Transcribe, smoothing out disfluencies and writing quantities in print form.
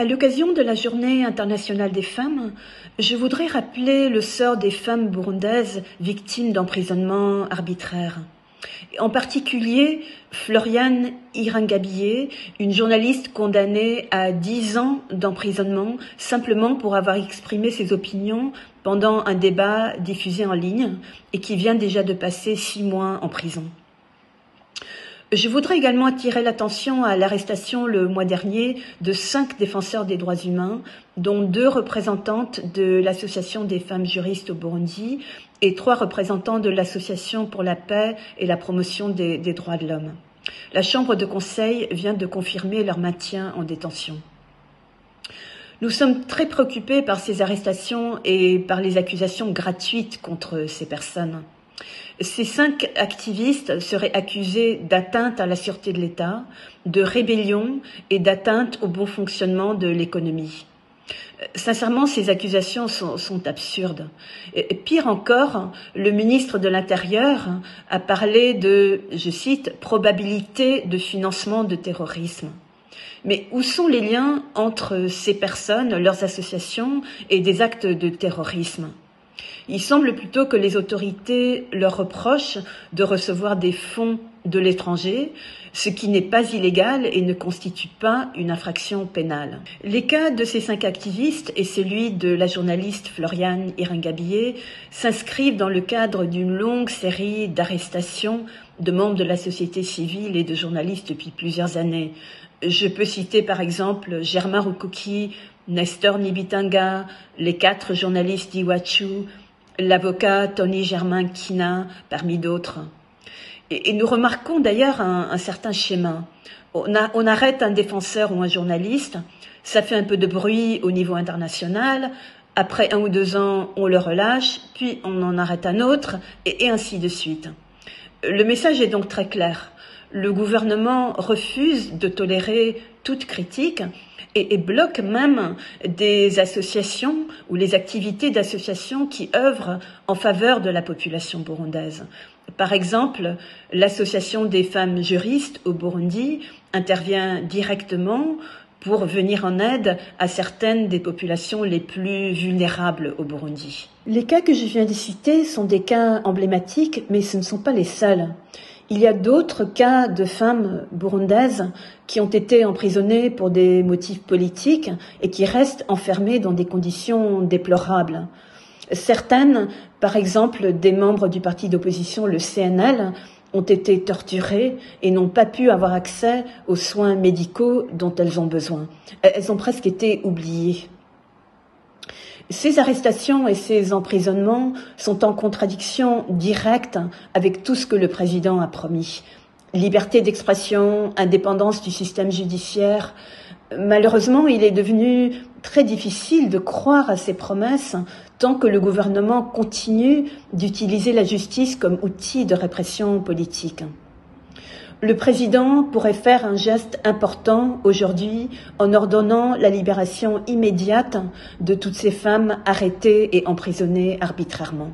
À l'occasion de la Journée internationale des femmes, je voudrais rappeler le sort des femmes burundaises victimes d'emprisonnement arbitraire. En particulier, Floriane Irangabiye, une journaliste condamnée à 10 ans d'emprisonnement simplement pour avoir exprimé ses opinions pendant un débat diffusé en ligne et qui vient déjà de passer 6 mois en prison. Je voudrais également attirer l'attention à l'arrestation le mois dernier de 5 défenseurs des droits humains, dont 2 représentantes de l'Association des femmes juristes au Burundi et 3 représentants de l'Association pour la paix et la promotion des droits de l'homme. La Chambre de conseil vient de confirmer leur maintien en détention. Nous sommes très préoccupés par ces arrestations et par les accusations gratuites contre ces personnes. Ces 5 activistes seraient accusés d'atteinte à la sûreté de l'État, de rébellion et d'atteinte au bon fonctionnement de l'économie. Sincèrement, ces accusations sont absurdes. Et pire encore, le ministre de l'Intérieur a parlé de, je cite, « probabilité de financement de terrorisme ». Mais où sont les liens entre ces personnes, leurs associations et des actes de terrorisme ? Il semble plutôt que les autorités leur reprochent de recevoir des fonds de l'étranger, ce qui n'est pas illégal et ne constitue pas une infraction pénale. Les cas de ces 5 activistes et celui de la journaliste Floriane Irangabiye s'inscrivent dans le cadre d'une longue série d'arrestations de membres de la société civile et de journalistes depuis plusieurs années. Je peux citer par exemple Germain Rukuki, Nestor Nibitanga, les 4 journalistes d'Iwachu, l'avocat Tony Germain Kina, parmi d'autres. Et nous remarquons d'ailleurs un certain schéma. On arrête un défenseur ou un journaliste, ça fait un peu de bruit au niveau international, après 1 ou 2 ans, on le relâche, puis on en arrête un autre, et ainsi de suite. Le message est donc très clair. Le gouvernement refuse de tolérer toute critique et bloque même des associations ou les activités d'associations qui œuvrent en faveur de la population burundaise. Par exemple, l'Association des femmes juristes au Burundi intervient directement pour venir en aide à certaines des populations les plus vulnérables au Burundi. Les cas que je viens de citer sont des cas emblématiques, mais ce ne sont pas les seuls. Il y a d'autres cas de femmes burundaises qui ont été emprisonnées pour des motifs politiques et qui restent enfermées dans des conditions déplorables. Certaines, par exemple des membres du parti d'opposition, le CNL, ont été torturées et n'ont pas pu avoir accès aux soins médicaux dont elles ont besoin. Elles ont presque été oubliées. Ces arrestations et ces emprisonnements sont en contradiction directe avec tout ce que le président a promis. Liberté d'expression, indépendance du système judiciaire. Malheureusement, il est devenu très difficile de croire à ces promesses tant que le gouvernement continue d'utiliser la justice comme outil de répression politique. Le président pourrait faire un geste important aujourd'hui en ordonnant la libération immédiate de toutes ces femmes arrêtées et emprisonnées arbitrairement.